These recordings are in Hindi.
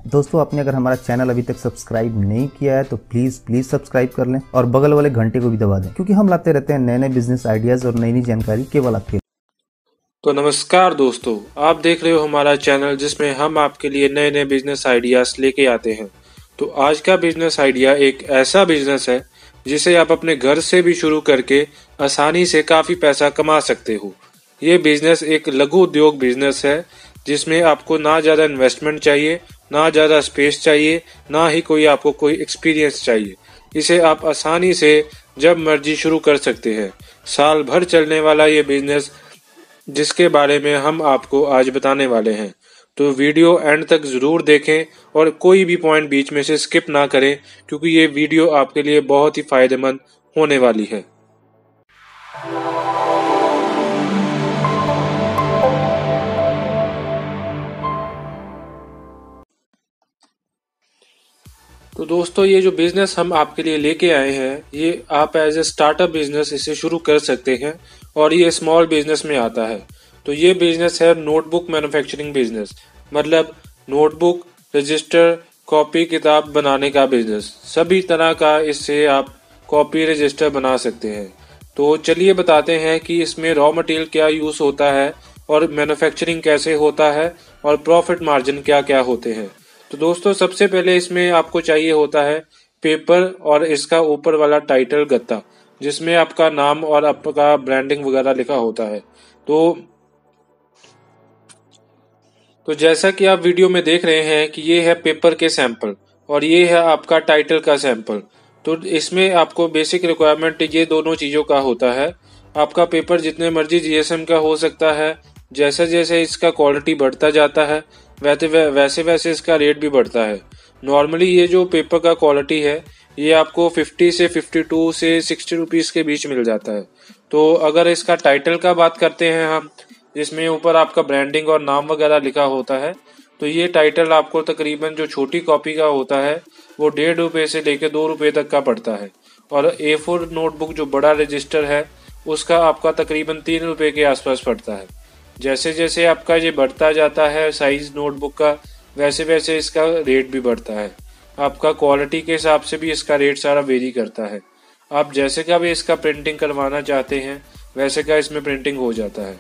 दोस्तों आपने अगर हमारा चैनल अभी तक सब्सक्राइब नहीं किया है तो प्लीज सब्सक्राइब कर लें और बगल वाले घंटे को भी दबा दें, क्योंकि हम लाते रहते हैं नए नए बिजनेस आइडियाज और नई नई जानकारी केवल आपके लिए। तो नमस्कार दोस्तों, आप देख रहे हो हमारा चैनल जिसमें हम आपके लिए नए नए बिजनेस आइडियाज लेके आते हैं। तो आज का बिजनेस आइडिया एक ऐसा बिजनेस है जिसे आप अपने घर से भी शुरू करके आसानी से काफी पैसा कमा सकते हो। ये बिजनेस एक लघु उद्योग बिजनेस है जिसमें आपको ना ज्यादा इन्वेस्टमेंट चाहिए, ना ज्यादा स्पेस चाहिए, ना ही आपको कोई एक्सपीरियंस चाहिए। इसे आप आसानी से जब मर्जी शुरू कर सकते हैं। साल भर चलने वाला ये बिजनेस जिसके बारे में हम आपको आज बताने वाले हैं। तो वीडियो एंड तक जरूर देखें और कोई भी पॉइंट बीच में से स्किप ना करें, क्योंकि ये वीडियो आपके लिए बहुत ही फायदेमंद होने वाली है। तो दोस्तों, ये जो बिजनेस हम आपके लिए लेके आए हैं, ये आप एज ए स्टार्टअप बिजनेस इसे शुरू कर सकते हैं और ये स्मॉल बिजनेस में आता है। तो ये बिजनेस है नोटबुक मैन्युफैक्चरिंग बिजनेस, मतलब नोटबुक, रजिस्टर, कॉपी किताब बनाने का बिजनेस। सभी तरह का इससे आप कॉपी रजिस्टर बना सकते हैं। तो चलिए बताते हैं कि इसमें रॉ मटेरियल क्या यूज होता है और मैन्युफैक्चरिंग कैसे होता है और प्रॉफिट मार्जिन क्या क्या होते हैं। तो दोस्तों, सबसे पहले इसमें आपको चाहिए होता है पेपर और इसका ऊपर वाला टाइटल गत्ता, जिसमें आपका नाम और आपका ब्रांडिंग वगैरह लिखा होता है। तो जैसा कि आप वीडियो में देख रहे हैं कि ये है पेपर के सैंपल और ये है आपका टाइटल का सैंपल। तो इसमें आपको बेसिक रिक्वायरमेंट ये दोनों चीजों का होता है। आपका पेपर जितने मर्जी जीएसएम का हो सकता है। जैसे जैसे इसका क्वालिटी बढ़ता जाता है वैसे वैसे इसका रेट भी बढ़ता है। नॉर्मली ये जो पेपर का क्वालिटी है ये आपको 50 से 52 से 60 रुपीज के बीच मिल जाता है। तो अगर इसका टाइटल का बात करते हैं हम, जिसमें ऊपर आपका ब्रांडिंग और नाम वगैरह लिखा होता है, तो ये टाइटल आपको तकरीबन जो छोटी कॉपी का होता है वो 1.5 रुपए से लेकर 2 रुपए तक का पड़ता है। और A4 नोटबुक जो बड़ा रजिस्टर है उसका आपका तकरीबन 3 रुपए के आसपास पड़ता है। जैसे जैसे आपका ये बढ़ता जाता है साइज नोटबुक का, वैसे वैसे इसका रेट भी बढ़ता है। आपका क्वालिटी के हिसाब से भी इसका रेट सारा वेरी करता है। आप जैसे का भी इसका प्रिंटिंग करवाना चाहते हैं वैसे का इसमें प्रिंटिंग हो जाता है।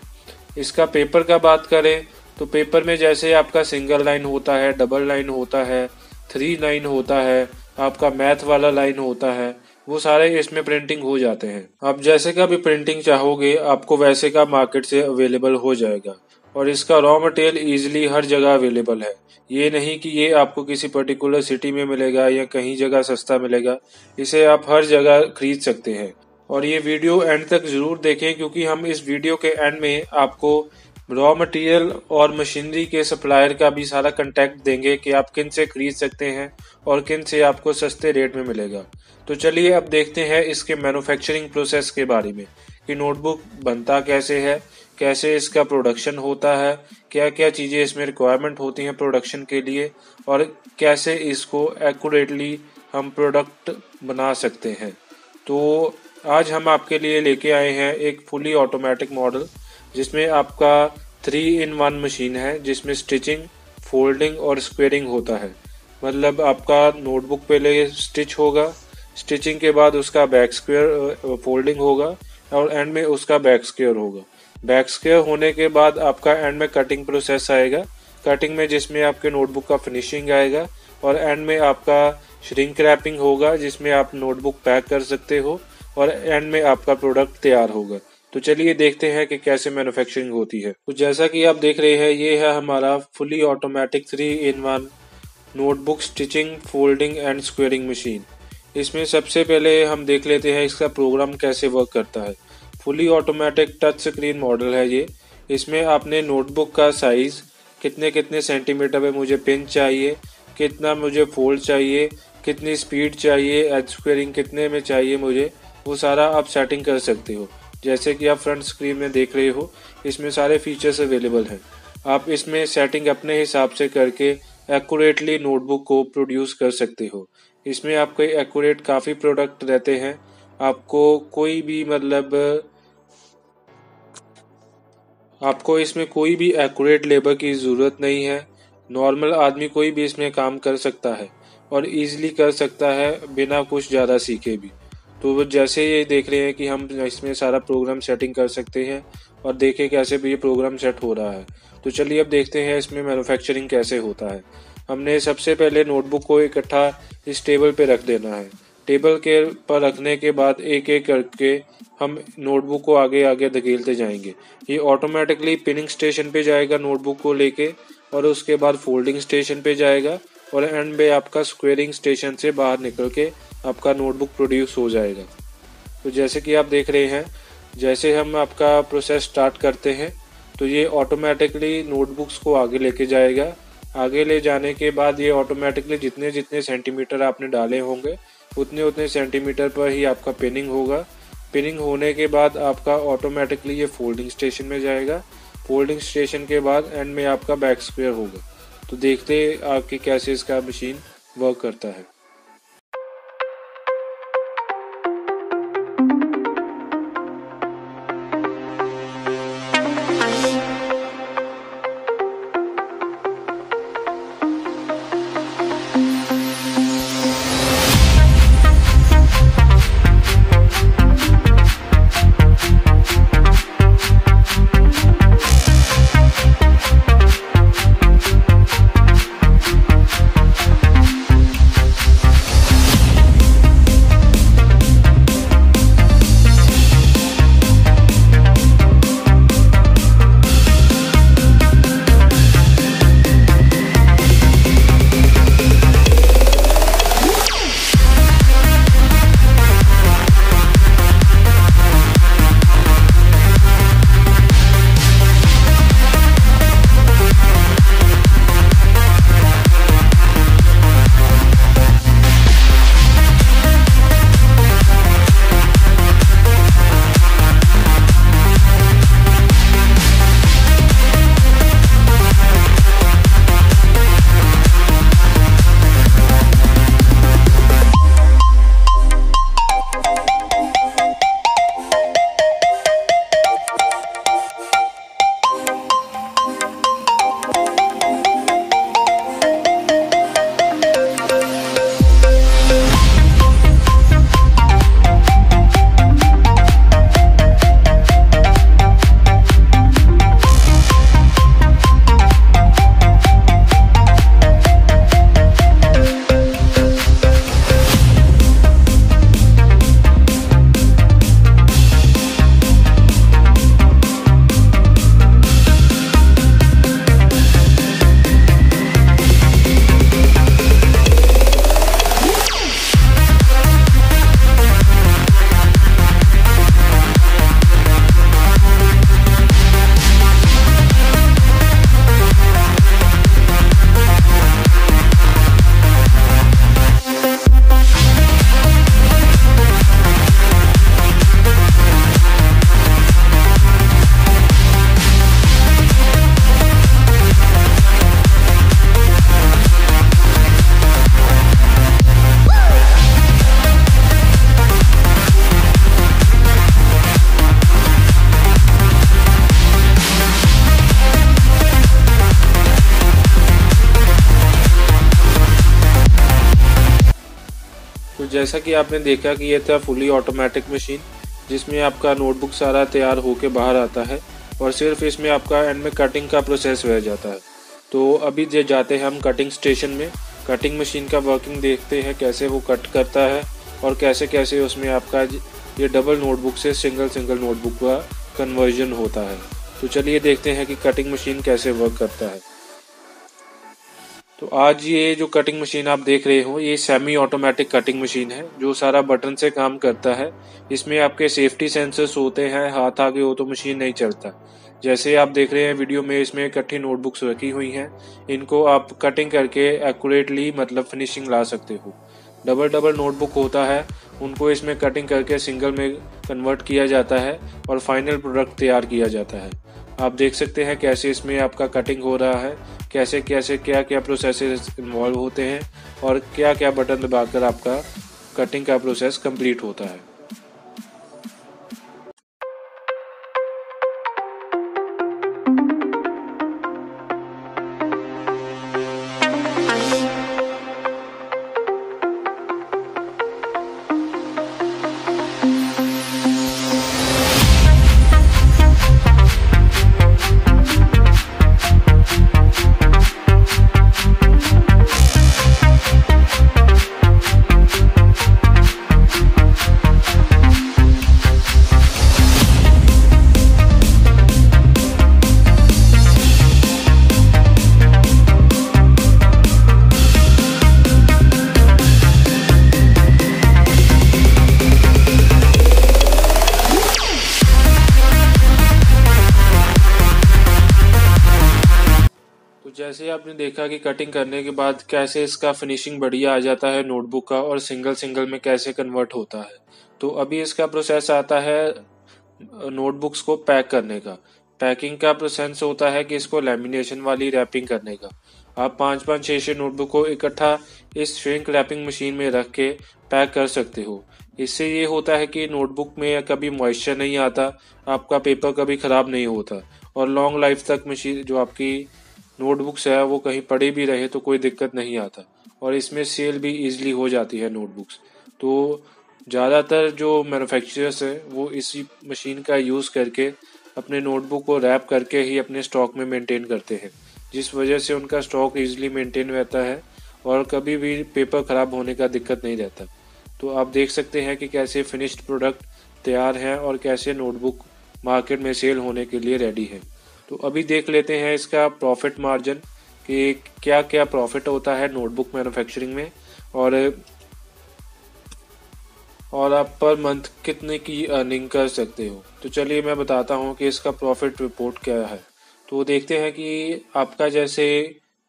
इसका पेपर का बात करें तो पेपर में जैसे आपका सिंगल लाइन होता है, डबल लाइन होता है, 3 लाइन होता है, आपका मैथ वाला लाइन होता है, वो सारे इसमें प्रिंटिंग हो जाते हैं। आप जैसे का भी प्रिंटिंग चाहोगे आपको वैसे का मार्केट से अवेलेबल हो जाएगा। और इसका रॉ मटेरियल इजीली हर जगह अवेलेबल है। ये नहीं कि ये आपको किसी पर्टिकुलर सिटी में मिलेगा या कहीं जगह सस्ता मिलेगा। इसे आप हर जगह खरीद सकते हैं। और ये वीडियो एंड तक जरूर देखें, क्योंकि हम इस वीडियो के एंड में आपको रॉ मटेरियल और मशीनरी के सप्लायर का भी सारा कांटेक्ट देंगे कि आप किन से खरीद सकते हैं और किन से आपको सस्ते रेट में मिलेगा। तो चलिए अब देखते हैं इसके मैन्युफैक्चरिंग प्रोसेस के बारे में कि नोटबुक बनता कैसे है, कैसे इसका प्रोडक्शन होता है, क्या क्या चीज़ें इसमें रिक्वायरमेंट होती हैं प्रोडक्शन के लिए, और कैसे इसको एक्यूरेटली हम प्रोडक्ट बना सकते हैं। तो आज हम आपके लिए लेके आए हैं एक फुली ऑटोमेटिक मॉडल, जिसमें आपका 3-in-1 मशीन है, जिसमें स्टिचिंग, फोल्डिंग और स्क्वेयरिंग होता है। मतलब आपका नोटबुक पहले स्टिच होगा, स्टिचिंग के बाद उसका बैक स्क्वेयर फोल्डिंग होगा और एंड में उसका बैक स्क्वेयर होगा। बैक स्क्वेयर होने के बाद आपका एंड में कटिंग प्रोसेस आएगा। कटिंग में जिसमें आपके नोटबुक का फिनिशिंग आएगा और एंड में आपका श्रिंक रैपिंग होगा, जिसमें आप नोटबुक पैक कर सकते हो और एंड में आपका प्रोडक्ट तैयार होगा। तो चलिए देखते हैं कि कैसे मैन्युफैक्चरिंग होती है। तो जैसा कि आप देख रहे हैं, ये है हमारा fully automatic 3-in-1 notebook stitching, folding and squaring machine. इसमें सबसे पहले हम देख लेते हैं इसका प्रोग्राम कैसे वर्क करता है। Fully automatic touch screen model है ये। इसमें आपने नोटबुक का साइज, कितने कितने सेंटीमीटर में मुझे पिन चाहिए, कितना मुझे फोल्ड चाहिए, कितनी स्पीड चाहिए, एज स्क्वेयरिंग कितने में चाहिए मुझे, वो सारा आप सेटिंग कर सकते हो। जैसे कि आप फ्रंट स्क्रीन में देख रहे हो, इसमें सारे फीचर्स अवेलेबल हैं। आप इसमें सेटिंग अपने हिसाब से करके एक्यूरेटली नोटबुक को प्रोड्यूस कर सकते हो। इसमें आपको एक्यूरेट काफ़ी प्रोडक्ट रहते हैं। आपको इसमें कोई भी एक्यूरेट लेबर की ज़रूरत नहीं है। नॉर्मल आदमी कोई भी इसमें काम कर सकता है और इजीली कर सकता है बिना कुछ ज़्यादा सीखे भी। तो वो जैसे ये देख रहे हैं कि हम इसमें सारा प्रोग्राम सेटिंग कर सकते हैं और देखें कैसे भी ये प्रोग्राम सेट हो रहा है। तो चलिए अब देखते हैं इसमें मैन्युफैक्चरिंग कैसे होता है। हमने सबसे पहले नोटबुक को इकट्ठा इस टेबल पे रख देना है। टेबल के पर रखने के बाद एक एक करके हम नोटबुक को आगे आगे धकेलते जाएंगे। ये ऑटोमेटिकली पिनिंग स्टेशन पे जाएगा नोटबुक को लेके, और उसके बाद फोल्डिंग स्टेशन पे जाएगा, और एंड में आपका स्क्वेयरिंग स्टेशन से बाहर निकल के आपका नोटबुक प्रोड्यूस हो जाएगा। तो जैसे कि आप देख रहे हैं, जैसे हम आपका प्रोसेस स्टार्ट करते हैं तो ये ऑटोमेटिकली नोटबुक्स को आगे लेके जाएगा। आगे ले जाने के बाद ये ऑटोमेटिकली जितने जितने सेंटीमीटर आपने डाले होंगे उतने उतने सेंटीमीटर पर ही आपका पिनिंग होगा। पिनिंग होने के बाद आपका ऑटोमेटिकली ये फोल्डिंग स्टेशन में जाएगा। फोल्डिंग स्टेशन के बाद एंड में आपका बैक स्क्वेयर होगा। तो देखते आपके कैसे इसका मशीन वर्क करता है। तो जैसा कि आपने देखा कि ये था फुली ऑटोमेटिक मशीन, जिसमें आपका नोटबुक सारा तैयार होके बाहर आता है और सिर्फ इसमें आपका एंड में कटिंग का प्रोसेस रह जाता है। तो अभी जे जाते हैं हम कटिंग स्टेशन में, कटिंग मशीन का वर्किंग देखते हैं कैसे वो कट करता है और कैसे कैसे उसमें आपका ये डबल नोटबुक से सिंगल नोटबुक का कन्वर्जन होता है। तो चलिए देखते हैं कि कटिंग मशीन कैसे वर्क करता है। तो आज ये जो कटिंग मशीन आप देख रहे हो, ये सेमी ऑटोमेटिक कटिंग मशीन है जो सारा बटन से काम करता है। इसमें आपके सेफ्टी सेंसर्स होते हैं, हाथ आगे हो तो मशीन नहीं चलता। जैसे आप देख रहे हैं वीडियो में, इसमें इकट्ठी नोटबुक्स रखी हुई हैं, इनको आप कटिंग करके एक्यूरेटली मतलब फिनिशिंग ला सकते हो। डबल नोटबुक होता है, उनको इसमें कटिंग करके सिंगल में कन्वर्ट किया जाता है और फाइनल प्रोडक्ट तैयार किया जाता है। आप देख सकते हैं कैसे इसमें आपका कटिंग हो रहा है, कैसे कैसे क्या क्या प्रोसेसेस इन्वॉल्व होते हैं और क्या क्या बटन दबाकर आपका कटिंग का प्रोसेस कंप्लीट होता है। आपने देखा कि कटिंग करने के बाद कैसे इसका फिनिशिंग बढ़िया आ जाता है नोटबुक का, और सिंगल सिंगल में कैसे कन्वर्ट होता है। तो अभी इसका प्रोसेस आता है नोटबुक्स को पैक करने का। पैकिंग का प्रोसेस होता है कि इसको लैमिनेशन वाली रैपिंग करने का। आप 5-5, 6-6 नोटबुक को इकट्ठा इस श्रिंक रैपिंग मशीन में रख के पैक कर सकते हो। इससे ये होता है कि नोटबुक में कभी मॉइस्चर नहीं आता, आपका पेपर कभी ख़राब नहीं होता, और लॉन्ग लाइफ तक मशीन जो आपकी नोटबुक्स है वो कहीं पड़े भी रहे तो कोई दिक्कत नहीं आता, और इसमें सेल भी इजीली हो जाती है नोटबुक्स। तो ज़्यादातर जो मैन्युफैक्चरर्स हैं वो इसी मशीन का यूज़ करके अपने नोटबुक को रैप करके ही अपने स्टॉक में मेंटेन करते हैं, जिस वजह से उनका स्टॉक इजीली मेंटेन रहता है और कभी भी पेपर ख़राब होने का दिक्कत नहीं रहता। तो आप देख सकते हैं कि कैसे फिनिश्ड प्रोडक्ट तैयार हैं और कैसे नोटबुक मार्केट में सेल होने के लिए रेडी है। तो अभी देख लेते हैं इसका प्रॉफिट मार्जिन कि क्या क्या प्रॉफिट होता है नोटबुक मैन्युफैक्चरिंग में, और आप पर मंथ कितने की अर्निंग कर सकते हो। तो चलिए मैं बताता हूँ कि इसका प्रॉफिट रिपोर्ट क्या है। तो देखते हैं कि आपका जैसे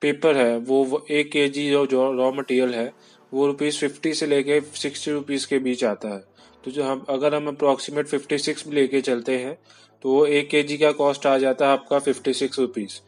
पेपर है वो 1 kg जो रॉ मटेरियल है वो ₹50 से लेके ₹60 के बीच आता है। तो जो अगर हम अप्रॉक्सीमेट 56 लेके चलते हैं तो 1 kg का कॉस्ट आ जाता है आपका ₹56,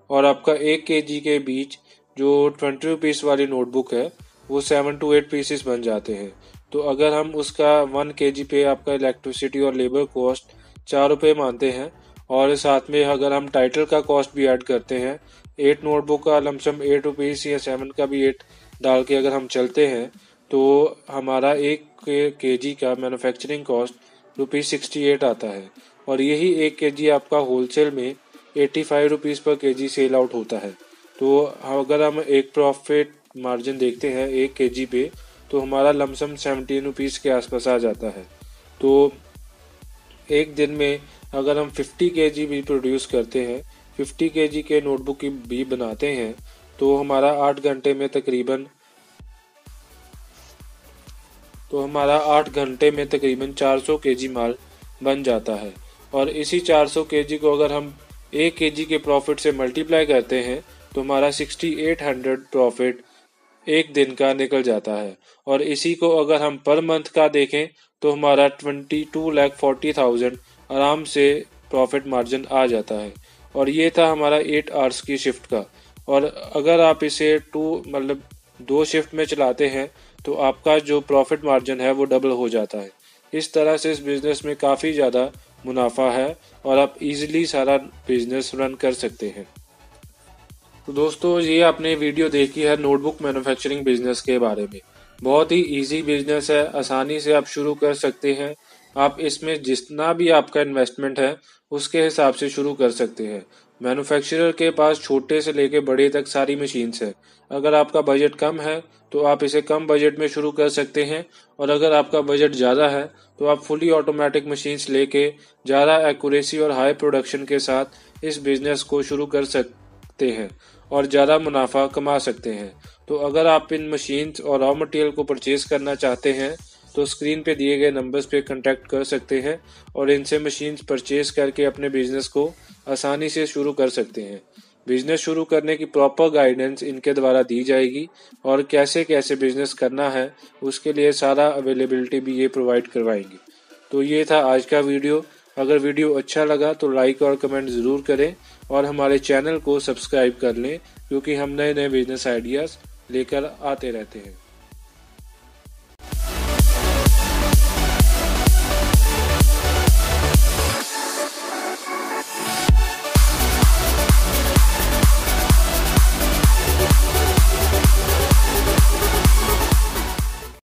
और आपका 1 kg के बीच जो ₹20 वाली नोटबुक है वो 7 to 8 पीसेस बन जाते हैं। तो अगर हम उसका 1 kg पे आपका इलेक्ट्रिसिटी और लेबर कॉस्ट ₹4 मानते हैं, और साथ में अगर हम टाइटल का कॉस्ट भी ऐड करते हैं, 8 नोटबुक का लमसम ₹8 या 7 का भी 8 डाल के अगर हम चलते हैं तो हमारा 1 kg का मैन्युफैक्चरिंग कॉस्ट ₹68 आता है, और यही 1 kg आपका होलसेल में ₹85 पर kg सेल आउट होता है। तो अगर हम एक प्रॉफिट मार्जिन देखते हैं 1 kg पे तो हमारा लमसम ₹17 के आसपास आ जाता है। तो एक दिन में अगर हम 50 kg भी प्रोड्यूस करते हैं, 50 kg के नोटबुक की भी बनाते हैं, तो हमारा 8 घंटे में तकरीबन 400 kg माल बन जाता है। और इसी 400 kg को अगर हम 1 kg के प्रॉफिट से मल्टीप्लाई करते हैं तो हमारा 6800 प्रॉफिट एक दिन का निकल जाता है। और इसी को अगर हम पर मंथ का देखें तो हमारा 22,40,000 आराम से प्रॉफिट मार्जिन आ जाता है। और ये था हमारा 8 आवर्स की शिफ्ट का। और अगर आप इसे 2 शिफ्ट में चलाते हैं तो आपका जो प्रॉफिट मार्जिन है वो डबल हो जाता है। इस तरह से इस बिज़नेस में काफ़ी ज़्यादा मुनाफा है और आप इजीली सारा बिज़नेस रन कर सकते हैं। तो दोस्तों, ये आपने वीडियो देखी है नोटबुक मैन्युफैक्चरिंग बिजनेस के बारे में। बहुत ही इजी बिजनेस है, आसानी से आप शुरू कर सकते हैं। आप इसमें जितना भी आपका इन्वेस्टमेंट है उसके हिसाब से शुरू कर सकते हैं। मैन्युफैक्चरर के पास छोटे से लेके बड़े तक सारी मशीन्स है। अगर आपका बजट कम है तो आप इसे कम बजट में शुरू कर सकते हैं, और अगर आपका बजट ज़्यादा है तो आप फुली ऑटोमेटिक मशीन्स लेके ज़्यादा एक्यूरेसी और हाई प्रोडक्शन के साथ इस बिज़नेस को शुरू कर सकते हैं और ज़्यादा मुनाफा कमा सकते हैं। तो अगर आप इन मशीन्स और रॉ मटेरियल को परचेज करना चाहते हैं तो स्क्रीन पे दिए गए नंबर्स पे कांटेक्ट कर सकते हैं और इनसे मशीन्स परचेज करके अपने बिजनेस को आसानी से शुरू कर सकते हैं। बिजनेस शुरू करने की प्रॉपर गाइडेंस इनके द्वारा दी जाएगी, और कैसे कैसे बिजनेस करना है उसके लिए सारा अवेलेबिलिटी भी ये प्रोवाइड करवाएंगे। तो ये था आज का वीडियो। अगर वीडियो अच्छा लगा तो लाइक और कमेंट ज़रूर करें, और हमारे चैनल को सब्सक्राइब कर लें, क्योंकि हम नए नए बिजनेस आइडियाज़ लेकर आते रहते हैं।